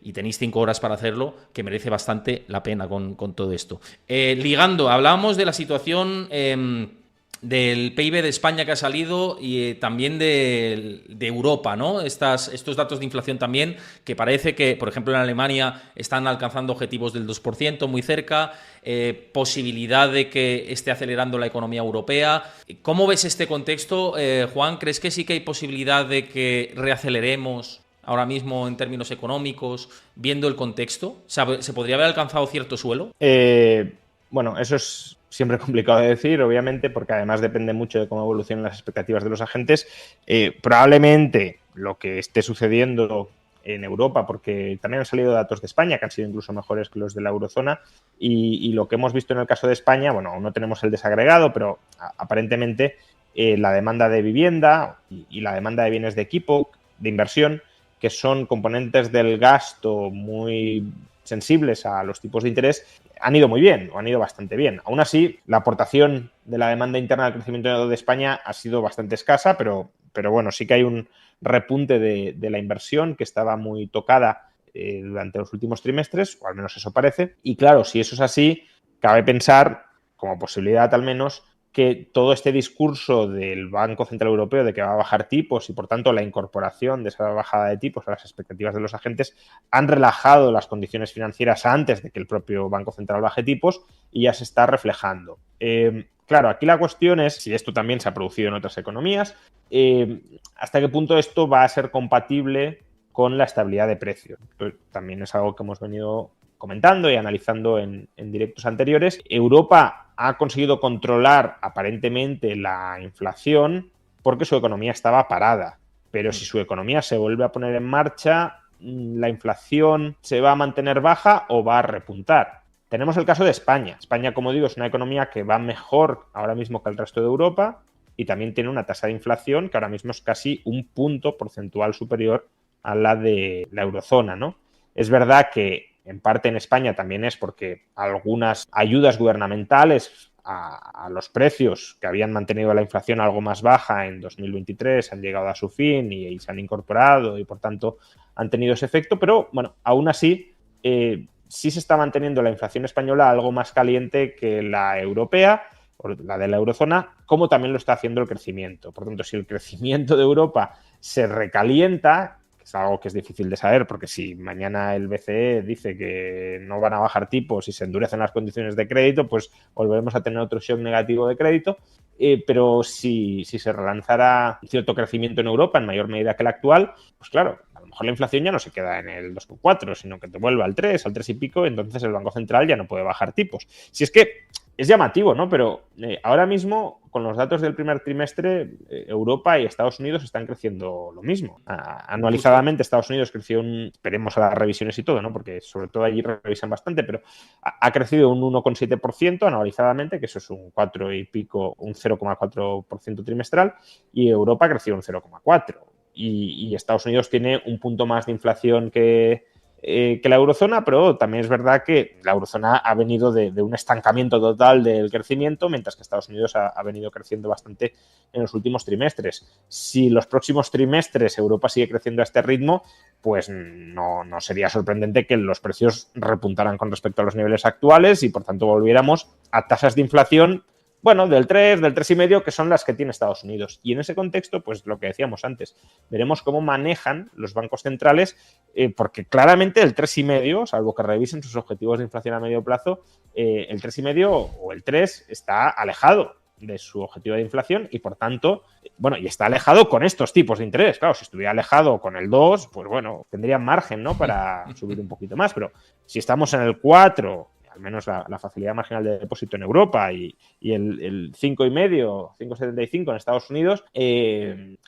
y tenéis 5 horas para hacerlo, que merece bastante la pena con todo esto. Ligando, hablábamos de la situación del PIB de España que ha salido y también de Europa, ¿no? Estos datos de inflación también, que parece que, por ejemplo, en Alemania están alcanzando objetivos del 2%, muy cerca, posibilidad de que esté acelerando la economía europea. ¿Cómo ves este contexto, Juan? ¿Crees que sí que hay posibilidad de que reaceleremos ahora mismo en términos económicos, viendo el contexto? ¿Se podría haber alcanzado cierto suelo? Bueno, eso es siempre complicado de decir, obviamente, porque además depende mucho de cómo evolucionan las expectativas de los agentes. Probablemente lo que esté sucediendo en Europa, porque también han salido datos de España que han sido incluso mejores que los de la eurozona, y lo que hemos visto en el caso de España, bueno, aún no tenemos el desagregado, pero aparentemente la demanda de vivienda y la demanda de bienes de equipo, de inversión, que son componentes del gasto muy sensibles a los tipos de interés, han ido muy bien, o han ido bastante bien. Aún así, la aportación de la demanda interna al crecimiento de España ha sido bastante escasa, pero bueno, sí que hay un repunte de la inversión que estaba muy tocada durante los últimos trimestres, o al menos eso parece. Y claro, si eso es así, cabe pensar, como posibilidad al menos, que todo este discurso del Banco Central Europeo de que va a bajar tipos y, por tanto, la incorporación de esa bajada de tipos a las expectativas de los agentes han relajado las condiciones financieras antes de que el propio Banco Central baje tipos y ya se está reflejando. Claro, aquí la cuestión es si esto también se ha producido en otras economías, hasta qué punto esto va a ser compatible con la estabilidad de precios. Entonces, también es algo que hemos venido comentando y analizando en directos anteriores. Europa ha conseguido controlar aparentemente la inflación porque su economía estaba parada. Pero si su economía se vuelve a poner en marcha, la inflación se va a mantener baja o va a repuntar. Tenemos el caso de España. España, como digo, es una economía que va mejor ahora mismo que el resto de Europa y también tiene una tasa de inflación que ahora mismo es casi un punto porcentual superior a la de la eurozona, ¿no? Es verdad que en parte en España también es porque algunas ayudas gubernamentales a los precios que habían mantenido la inflación algo más baja en 2023 han llegado a su fin y se han incorporado y por tanto han tenido ese efecto, pero bueno, aún así sí se está manteniendo la inflación española algo más caliente que la europea o la de la eurozona, como también lo está haciendo el crecimiento. Por tanto, si el crecimiento de Europa se recalienta, es algo que es difícil de saber, porque si mañana el BCE dice que no van a bajar tipos y se endurecen las condiciones de crédito, pues volveremos a tener otro shock negativo de crédito. Pero si se relanzara cierto crecimiento en Europa en mayor medida que el actual, pues claro, a lo mejor la inflación ya no se queda en el 2,4, sino que te vuelve al 3 y pico, entonces el Banco Central ya no puede bajar tipos. Si es que es llamativo, ¿no? Pero ahora mismo, con los datos del primer trimestre, Europa y Estados Unidos están creciendo lo mismo. Anualizadamente, Estados Unidos creció esperemos a las revisiones y todo, ¿no? Porque sobre todo allí revisan bastante, pero ha crecido un 1,7% anualizadamente, que eso es un 4 y pico, un 0,4% trimestral, y Europa creció un 0,4%. Y Estados Unidos tiene un punto más de inflación que la eurozona, pero también es verdad que la eurozona ha venido de un estancamiento total del crecimiento, mientras que Estados Unidos ha venido creciendo bastante en los últimos trimestres. Si los próximos trimestres Europa sigue creciendo a este ritmo, pues no sería sorprendente que los precios repuntaran con respecto a los niveles actuales y, por tanto, volviéramos a tasas de inflación, bueno, del 3, del 3,5, que son las que tiene Estados Unidos. Y en ese contexto, pues lo que decíamos antes, veremos cómo manejan los bancos centrales, porque claramente el 3,5, salvo que revisen sus objetivos de inflación a medio plazo, el 3,5 o el 3 está alejado de su objetivo de inflación y, por tanto, bueno, y está alejado con estos tipos de interés. Claro, si estuviera alejado con el 2, pues bueno, tendría margen, ¿no?, para subir un poquito más, pero si estamos en el 4, al menos la facilidad marginal de depósito en Europa y el 5,5, 5,75 en Estados Unidos,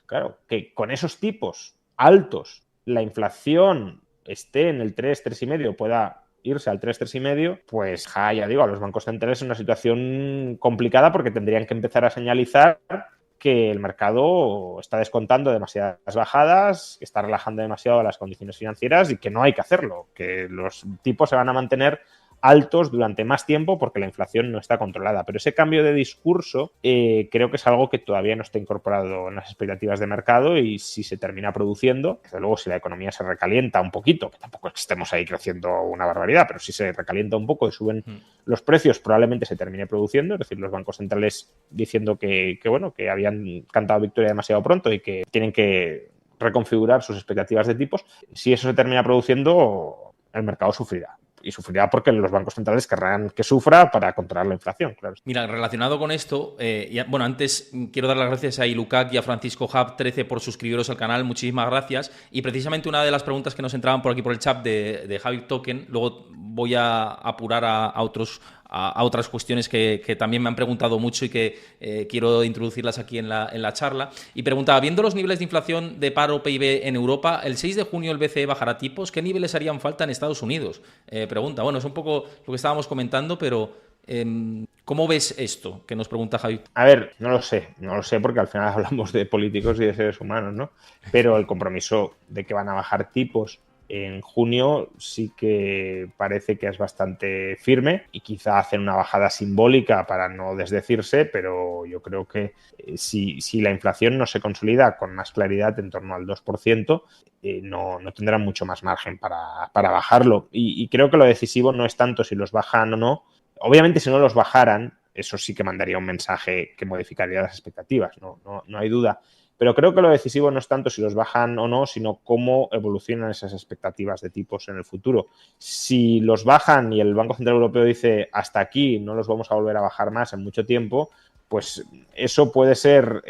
claro, que con esos tipos altos, la inflación esté en el 3, 3,5, pueda irse al 3, 3,5, pues ya digo, a los bancos centrales es una situación complicada porque tendrían que empezar a señalizar que el mercado está descontando demasiadas bajadas, que está relajando demasiado las condiciones financieras y que no hay que hacerlo, que los tipos se van a mantener altos durante más tiempo porque la inflación no está controlada. Pero ese cambio de discurso creo que es algo que todavía no está incorporado en las expectativas de mercado, y si se termina produciendo, desde luego si la economía se recalienta un poquito, que tampoco es que estemos ahí creciendo una barbaridad, pero si se recalienta un poco y suben los precios, probablemente se termine produciendo, es decir, los bancos centrales diciendo que habían cantado victoria demasiado pronto y que tienen que reconfigurar sus expectativas de tipos. Si eso se termina produciendo, el mercado sufrirá. Y sufrirá porque los bancos centrales querrán que sufra para controlar la inflación, claro. Mira, relacionado con esto, antes quiero dar las gracias a Ilucac y a Francisco Hub 13 por suscribiros al canal, muchísimas gracias. Y precisamente una de las preguntas que nos entraban por aquí por el chat de Javi Token, luego voy a apurar a otras cuestiones que también me han preguntado mucho y que quiero introducirlas aquí en la charla. Y preguntaba, viendo los niveles de inflación de paro PIB en Europa, el 6 de junio el BCE bajará tipos, ¿qué niveles harían falta en Estados Unidos? Pregunta, bueno, es un poco lo que estábamos comentando, pero ¿cómo ves esto que nos pregunta Javi? A ver, no lo sé porque al final hablamos de políticos y de seres humanos, ¿no? Pero el compromiso de que van a bajar tipos en junio sí que parece que es bastante firme, y quizá hacen una bajada simbólica para no desdecirse, pero yo creo que si la inflación no se consolida con más claridad en torno al 2%, no tendrán mucho más margen para bajarlo. Y creo que lo decisivo no es tanto si los bajan o no. Obviamente, si no los bajaran, eso sí que mandaría un mensaje que modificaría las expectativas, no hay duda. Pero creo que lo decisivo no es tanto si los bajan o no, sino cómo evolucionan esas expectativas de tipos en el futuro. Si los bajan y el Banco Central Europeo dice hasta aquí, no los vamos a volver a bajar más en mucho tiempo, pues eso puede ser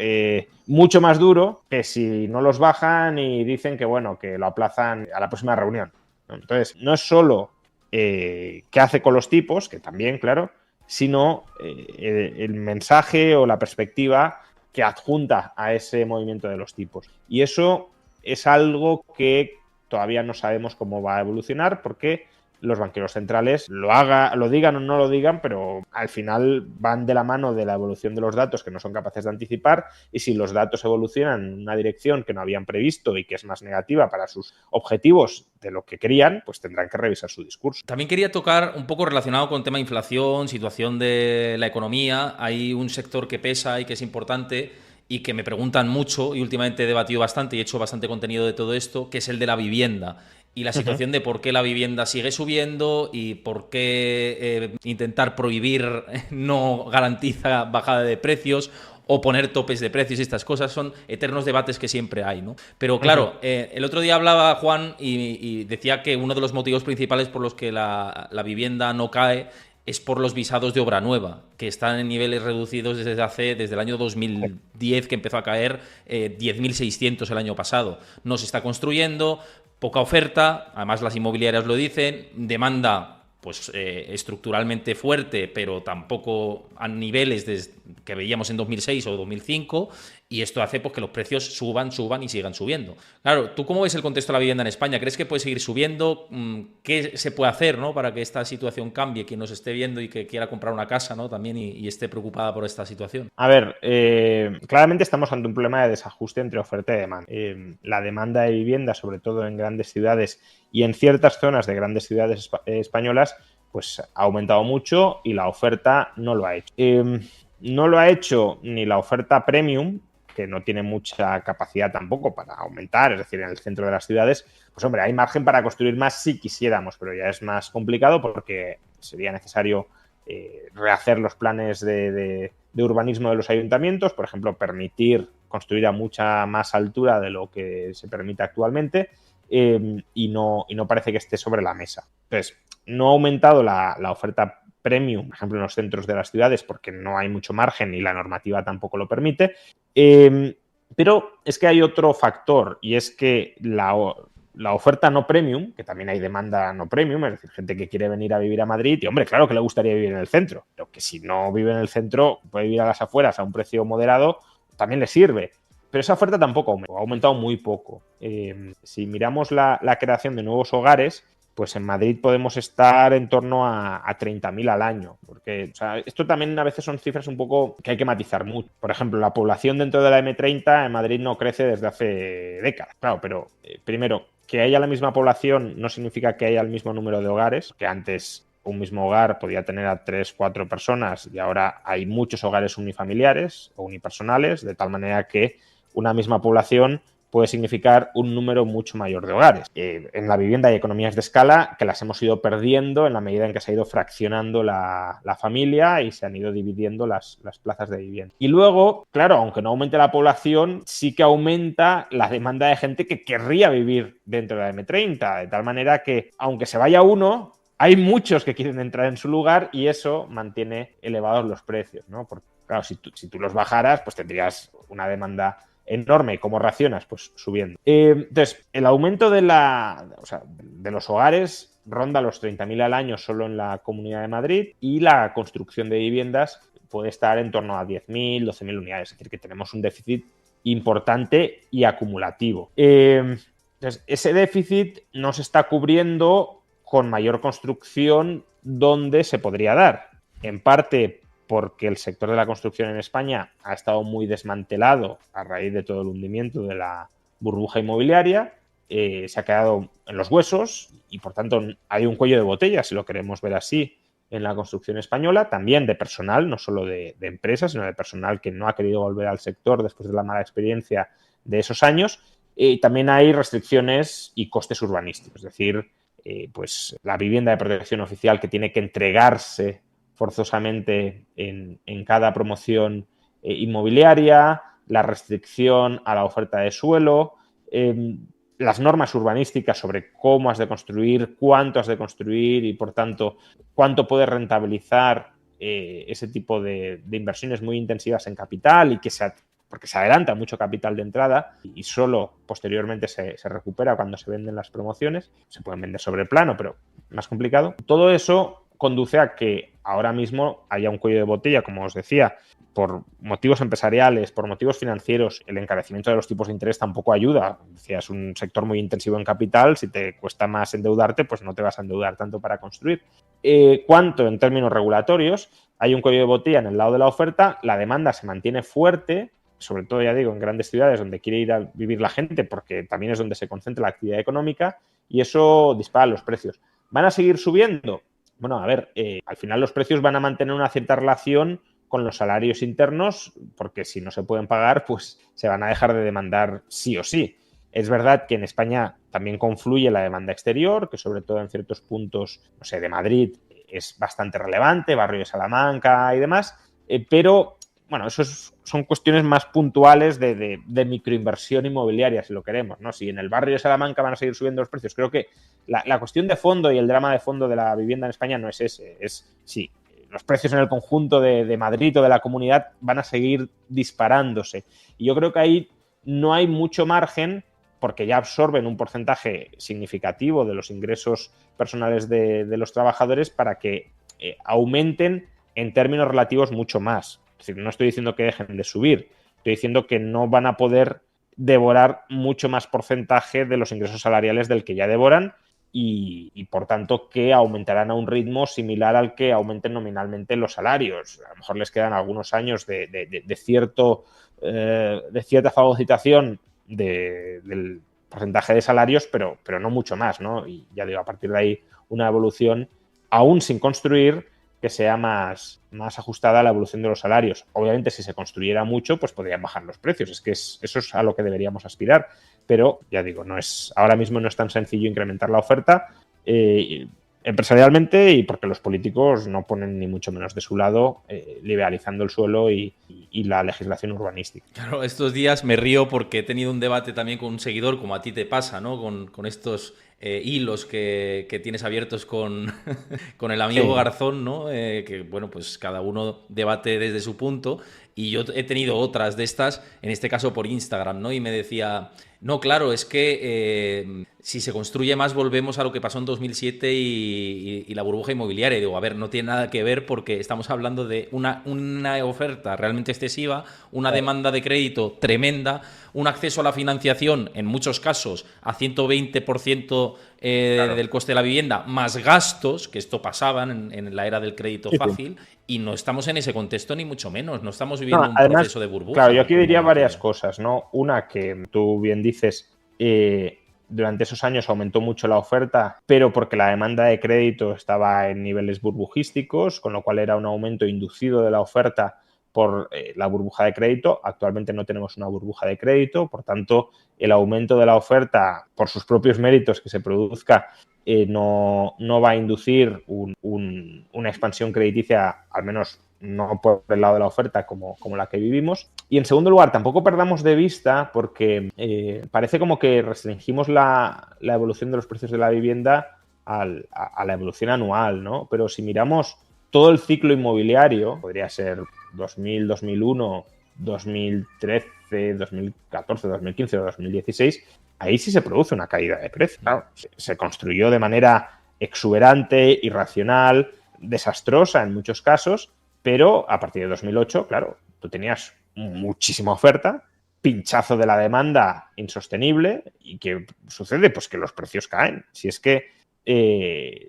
mucho más duro que si no los bajan y dicen que lo aplazan a la próxima reunión. Entonces, no es solo qué hace con los tipos, que también, claro, sino el mensaje o la perspectiva que adjunta a ese movimiento de los tipos. Y eso es algo que todavía no sabemos cómo va a evolucionar, porque los banqueros centrales lo digan o no lo digan, pero al final van de la mano de la evolución de los datos que no son capaces de anticipar, y si los datos evolucionan en una dirección que no habían previsto y que es más negativa para sus objetivos de lo que querían, pues tendrán que revisar su discurso. También quería tocar un poco relacionado con el tema de inflación, situación de la economía. Hay un sector que pesa y que es importante y que me preguntan mucho, y últimamente he debatido bastante y he hecho bastante contenido de todo esto, que es el de la vivienda. Y la situación de por qué la vivienda sigue subiendo y por qué intentar prohibir no garantiza bajada de precios, o poner topes de precios y estas cosas. Son eternos debates que siempre hay, ¿no? Pero claro, el otro día hablaba Juan y decía que uno de los motivos principales por los que la vivienda no cae es por los visados de obra nueva, que están en niveles reducidos desde el año 2010, que empezó a caer 10.600 el año pasado. No se está construyendo, poca oferta, además las inmobiliarias lo dicen, demanda pues estructuralmente fuerte, pero tampoco a niveles que veíamos en 2006 o 2005, y esto hace pues que los precios suban y sigan subiendo. Claro, ¿tú cómo ves el contexto de la vivienda en España? ¿Crees que puede seguir subiendo? ¿Qué se puede hacer, ¿no?, para que esta situación cambie? Quien nos esté viendo y que quiera comprar una casa, ¿no?, también y esté preocupada por esta situación. A ver, claramente estamos ante un problema de desajuste entre oferta y demanda. La demanda de vivienda, sobre todo en grandes ciudades y en ciertas zonas de grandes ciudades españolas, pues ha aumentado mucho, y la oferta no lo ha hecho. No lo ha hecho ni la oferta premium, que no tiene mucha capacidad tampoco para aumentar, es decir, en el centro de las ciudades, pues hombre, hay margen para construir más si quisiéramos, pero ya es más complicado porque sería necesario rehacer los planes de urbanismo de los ayuntamientos, por ejemplo, permitir construir a mucha más altura de lo que se permite actualmente, y no parece que esté sobre la mesa. Entonces, no ha aumentado la oferta premium, por ejemplo, en los centros de las ciudades, porque no hay mucho margen y la normativa tampoco lo permite. Pero es que hay otro factor, y es que la oferta no premium, que también hay demanda no premium, es decir, gente que quiere venir a vivir a Madrid, y hombre, claro que le gustaría vivir en el centro, pero que si no vive en el centro, puede vivir a las afueras a un precio moderado, también le sirve. Pero esa oferta tampoco ha aumentado muy poco. Si miramos la creación de nuevos hogares, pues en Madrid podemos estar en torno a 30.000 al año. Porque esto también a veces son cifras un poco que hay que matizar mucho. Por ejemplo, la población dentro de la M30 en Madrid no crece desde hace décadas. Claro, pero primero, que haya la misma población no significa que haya el mismo número de hogares, que antes un mismo hogar podía tener a 3, 4 personas y ahora hay muchos hogares unifamiliares o unipersonales, de tal manera que una misma población puede significar un número mucho mayor de hogares. En la vivienda hay economías de escala que las hemos ido perdiendo en la medida en que se ha ido fraccionando la familia y se han ido dividiendo las plazas de vivienda. Y luego, claro, aunque no aumente la población, sí que aumenta la demanda de gente que querría vivir dentro de la M30, de tal manera que, aunque se vaya uno, hay muchos que quieren entrar en su lugar y eso mantiene elevados los precios, ¿no? Porque, claro, si tú los bajaras, pues tendrías una demanda enorme. ¿Cómo racionas? Pues subiendo. Entonces, el aumento de los hogares ronda los 30.000 al año solo en la Comunidad de Madrid y la construcción de viviendas puede estar en torno a 10.000, 12.000 unidades. Es decir, que tenemos un déficit importante y acumulativo. Entonces, ese déficit no se está cubriendo con mayor construcción donde se podría dar. En parte porque el sector de la construcción en España ha estado muy desmantelado a raíz de todo el hundimiento de la burbuja inmobiliaria, se ha quedado en los huesos y por tanto hay un cuello de botella, si lo queremos ver así, en la construcción española, también de personal, no solo de empresas, sino de personal que no ha querido volver al sector después de la mala experiencia de esos años. También hay restricciones y costes urbanísticos, es decir, pues la vivienda de protección oficial que tiene que entregarse forzosamente en cada promoción inmobiliaria, la restricción a la oferta de suelo, las normas urbanísticas sobre cómo has de construir, cuánto has de construir y, por tanto, cuánto puedes rentabilizar ese tipo de inversiones muy intensivas en capital y porque se adelanta mucho capital de entrada y solo posteriormente se recupera cuando se venden las promociones. Se pueden vender sobre el plano, pero más complicado. Todo eso conduce a que ahora mismo haya un cuello de botella, como os decía, por motivos empresariales, por motivos financieros. El encarecimiento de los tipos de interés tampoco ayuda. Decía, es un sector muy intensivo en capital. Si te cuesta más endeudarte, pues no te vas a endeudar tanto para construir. Cuanto en términos regulatorios, hay un cuello de botella en el lado de la oferta, la demanda se mantiene fuerte, sobre todo, ya digo, en grandes ciudades donde quiere ir a vivir la gente, porque también es donde se concentra la actividad económica, y eso dispara los precios. ¿Van a seguir subiendo? Bueno, a ver, al final los precios van a mantener una cierta relación con los salarios internos, porque si no se pueden pagar, pues se van a dejar de demandar sí o sí. Es verdad que en España también confluye la demanda exterior, que sobre todo en ciertos puntos, no sé, de Madrid es bastante relevante, barrio de Salamanca y demás, pero bueno, eso son cuestiones más puntuales de microinversión inmobiliaria, si lo queremos, ¿no? Si en el barrio de Salamanca van a seguir subiendo los precios, creo que la cuestión de fondo y el drama de fondo de la vivienda en España no es ese, es sí, los precios en el conjunto de Madrid o de la comunidad van a seguir disparándose. Y yo creo que ahí no hay mucho margen porque ya absorben un porcentaje significativo de los ingresos personales de los trabajadores para que aumenten en términos relativos mucho más. Es decir, no estoy diciendo que dejen de subir, estoy diciendo que no van a poder devorar mucho más porcentaje de los ingresos salariales del que ya devoran y por tanto que aumentarán a un ritmo similar al que aumenten nominalmente los salarios. A lo mejor les quedan algunos años de cierta fagocitación del porcentaje de salarios, pero no mucho más, ¿no? Y ya digo, a partir de ahí una evolución aún sin construir que sea más ajustada a la evolución de los salarios. Obviamente, si se construyera mucho, pues podrían bajar los precios. Es que eso es a lo que deberíamos aspirar. Pero, ya digo, ahora mismo no es tan sencillo incrementar la oferta empresarialmente y porque los políticos no ponen ni mucho menos de su lado liberalizando el suelo y la legislación urbanística. Claro, estos días me río porque he tenido un debate también con un seguidor, como a ti te pasa, ¿no? Con estos hilos que tienes abiertos con el amigo Sí. Garzón, ¿no? Que, bueno, pues cada uno debate desde su punto. Y yo he tenido otras de estas, en este caso por Instagram, ¿no? Y me decía, no, claro, es que si se construye más volvemos a lo que pasó en 2007 y la burbuja inmobiliaria. Y digo, a ver, no tiene nada que ver porque estamos hablando de una oferta realmente excesiva, una demanda de crédito tremenda, un acceso a la financiación, en muchos casos, a 120% del coste de la vivienda, más gastos, que esto pasaba en la era del crédito fácil, y no estamos en ese contexto ni mucho menos, no estamos viviendo un además, proceso de burbuja. claro, yo aquí diría varias cosas, ¿no? Una, que tú bien dices, durante esos años aumentó mucho la oferta, pero porque la demanda de crédito estaba en niveles burbujísticos, con lo cual era un aumento inducido de la oferta por la burbuja de crédito. Actualmente no tenemos una burbuja de crédito, por tanto, el aumento de la oferta, por sus propios méritos que se produzca, no va a inducir una expansión crediticia, al menos no por el lado de la oferta como la que vivimos. Y en segundo lugar, tampoco perdamos de vista, porque parece como que restringimos la evolución de los precios de la vivienda a la evolución anual, ¿no? Pero si miramos todo el ciclo inmobiliario, podría ser 2000, 2001, 2013, 2014, 2015 o 2016, ahí sí se produce una caída de precio. Claro, se construyó de manera exuberante, irracional, desastrosa en muchos casos, pero a partir de 2008, claro, tú tenías muchísima oferta, pinchazo de la demanda insostenible. ¿Y qué sucede? Pues que los precios caen. Si es que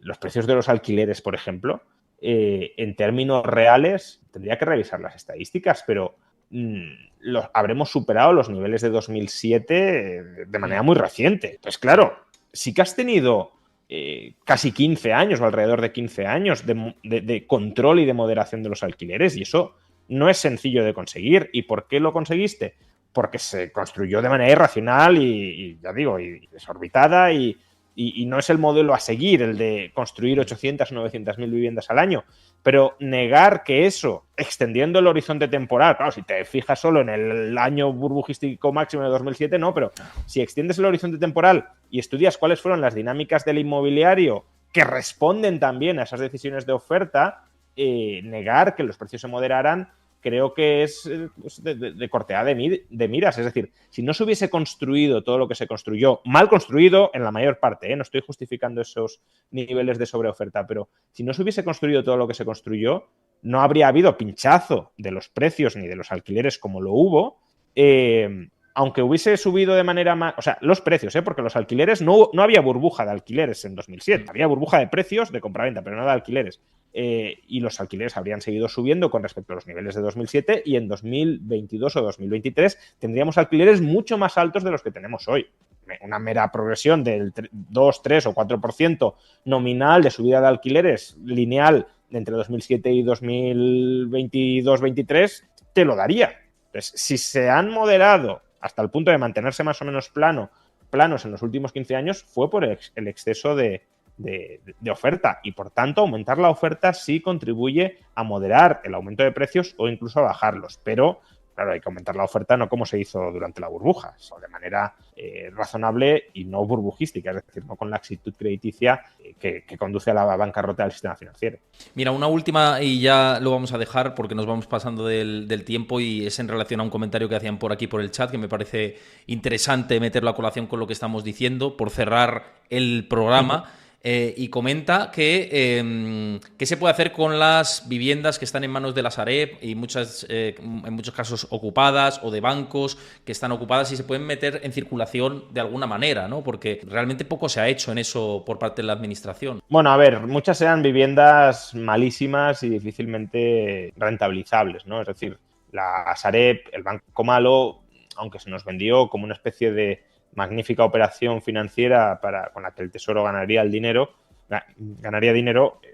los precios de los alquileres, por ejemplo, en términos reales, tendría que revisar las estadísticas, pero habremos superado los niveles de 2007 de manera muy reciente. Entonces, claro, sí que has tenido casi 15 años o alrededor de 15 años de control y de moderación de los alquileres, y eso no es sencillo de conseguir. ¿Y por qué lo conseguiste? Porque se construyó de manera irracional y ya digo, y desorbitada, y no es el modelo a seguir, el de construir 800 o 900 mil viviendas al año. Pero negar que eso, extendiendo el horizonte temporal, claro, si te fijas solo en el año burbujístico máximo de 2007, no, pero si extiendes el horizonte temporal y estudias cuáles fueron las dinámicas del inmobiliario que responden también a esas decisiones de oferta, negar que los precios se moderaran, creo que es de corteada de miras. Es decir, si no se hubiese construido todo lo que se construyó, mal construido en la mayor parte, no estoy justificando esos niveles de sobreoferta, pero si no se hubiese construido todo lo que se construyó, no habría habido pinchazo de los precios ni de los alquileres como lo hubo, aunque hubiese subido de manera más... O sea, los precios, porque los alquileres no había burbuja de alquileres en 2007, había burbuja de precios de compraventa, pero no de alquileres. Y los alquileres habrían seguido subiendo con respecto a los niveles de 2007, y en 2022 o 2023 tendríamos alquileres mucho más altos de los que tenemos hoy. Una mera progresión del 2, 3 o 4% nominal de subida de alquileres lineal entre 2007 y 2022-23 te lo daría. Entonces, si se han moderado hasta el punto de mantenerse más o menos planos en los últimos 15 años, fue por el exceso de oferta, y por tanto aumentar la oferta sí contribuye a moderar el aumento de precios o incluso a bajarlos, pero claro, hay que aumentar la oferta no como se hizo durante la burbuja, sino de manera razonable y no burbujística, es decir, no con la actitud crediticia que conduce a la bancarrota del sistema financiero. Mira, una última y ya lo vamos a dejar porque nos vamos pasando del tiempo, y es en relación a un comentario que hacían por aquí por el chat, que me parece interesante meterlo a colación con lo que estamos diciendo por cerrar el programa. Y comenta que qué se puede hacer con las viviendas que están en manos de la Sareb y en muchos casos ocupadas, o de bancos que están ocupadas, y se pueden meter en circulación de alguna manera, ¿no? Porque realmente poco se ha hecho en eso por parte de la administración. Bueno, a ver, muchas eran viviendas malísimas y difícilmente rentabilizables, ¿no? Es decir, la Sareb, el banco malo, aunque se nos vendió como una especie de magnífica operación financiera con la que el Tesoro ganaría dinero,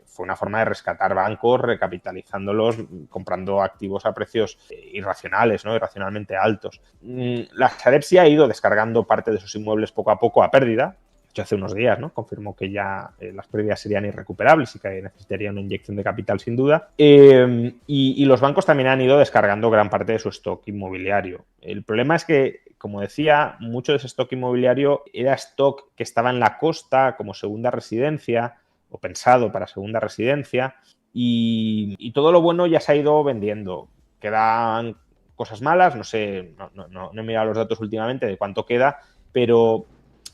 fue una forma de rescatar bancos, recapitalizándolos, comprando activos a precios irracionales, ¿no? Irracionalmente altos. La Sareb sí ha ido descargando parte de sus inmuebles poco a poco a pérdida. De hecho, hace unos días, ¿no?, confirmó que ya las pérdidas serían irrecuperables y que necesitaría una inyección de capital sin duda. Y los bancos también han ido descargando gran parte de su stock inmobiliario. El problema es que, como decía, mucho de ese stock inmobiliario era stock que estaba en la costa como segunda residencia o pensado para segunda residencia, y todo lo bueno ya se ha ido vendiendo. quedan cosas malas, no sé, no he mirado los datos últimamente de cuánto queda, pero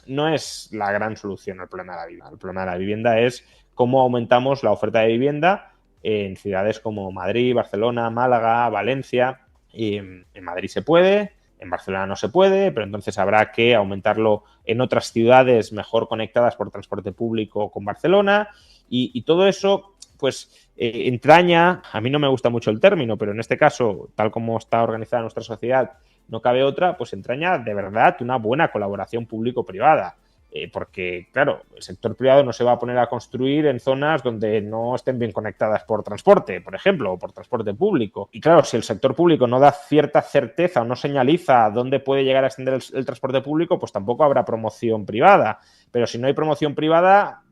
no es la gran solución al problema de la vivienda. El problema de la vivienda es cómo aumentamos la oferta de vivienda en ciudades como Madrid, Barcelona, Málaga, Valencia. Y en Madrid se puede, en Barcelona no se puede, pero entonces habrá que aumentarlo en otras ciudades mejor conectadas por transporte público con Barcelona. Y todo eso, pues, entraña, a mí no me gusta mucho el término, pero en este caso, tal como está organizada nuestra sociedad, no cabe otra, pues entraña de verdad una buena colaboración público-privada. Porque, claro, el sector privado no se va a poner a construir en zonas donde no estén bien conectadas por transporte, por ejemplo, o por transporte público. Y claro, si el sector público no da cierta certeza o no señaliza dónde puede llegar a extender el transporte público, pues tampoco habrá promoción privada. Pero si no hay promoción privada,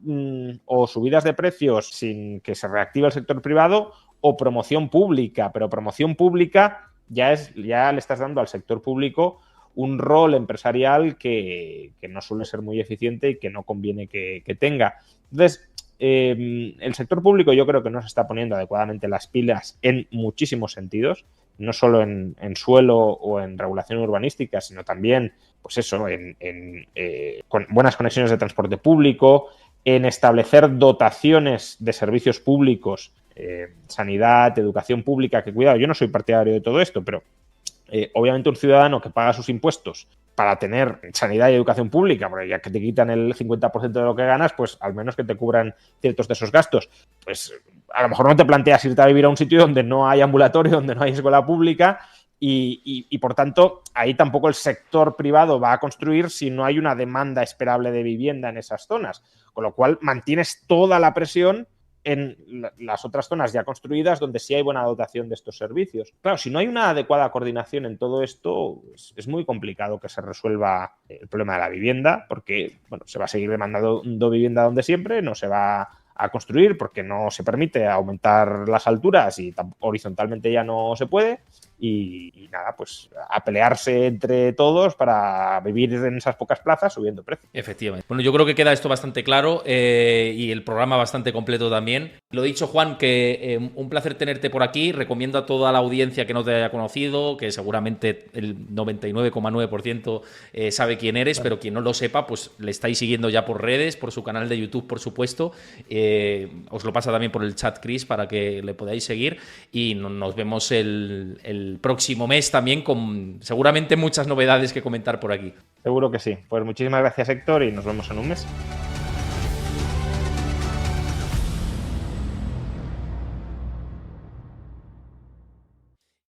o subidas de precios sin que se reactive el sector privado, o promoción pública. Pero promoción pública ya le estás dando al sector público un rol empresarial que no suele ser muy eficiente y que no conviene que tenga. Entonces, el sector público yo creo que no se está poniendo adecuadamente las pilas en muchísimos sentidos, no solo en suelo o en regulación urbanística, sino también, pues eso, con buenas conexiones de transporte público, en establecer dotaciones de servicios públicos, sanidad, educación pública, que cuidado, yo no soy partidario de todo esto, pero obviamente un ciudadano que paga sus impuestos para tener sanidad y educación pública, porque ya que te quitan el 50% de lo que ganas, pues al menos que te cubran ciertos de esos gastos. Pues a lo mejor no te planteas irte a vivir a un sitio donde no hay ambulatorio, donde no hay escuela pública y por tanto ahí tampoco el sector privado va a construir si no hay una demanda esperable de vivienda en esas zonas, con lo cual mantienes toda la presión en las otras zonas ya construidas donde sí hay buena dotación de estos servicios. Claro, si no hay una adecuada coordinación en todo esto, es muy complicado que se resuelva el problema de la vivienda, porque bueno, se va a seguir demandando vivienda donde siempre, no se va a construir porque no se permite aumentar las alturas y horizontalmente ya no se puede. Y nada, pues a pelearse entre todos para vivir en esas pocas plazas subiendo precios. Efectivamente. Bueno, yo creo que queda esto bastante claro y el programa bastante completo también. Lo dicho, Juan, que un placer tenerte por aquí. Recomiendo a toda la audiencia que no te haya conocido, que seguramente el 99,9% sabe quién eres, pero quien no lo sepa, pues le estáis siguiendo ya por redes, por su canal de YouTube, por supuesto. Os lo pasa también por el chat Chris para que le podáis seguir y nos vemos el próximo mes también con seguramente muchas novedades que comentar por aquí. Seguro que sí. Pues muchísimas gracias, Héctor, y nos vemos en un mes.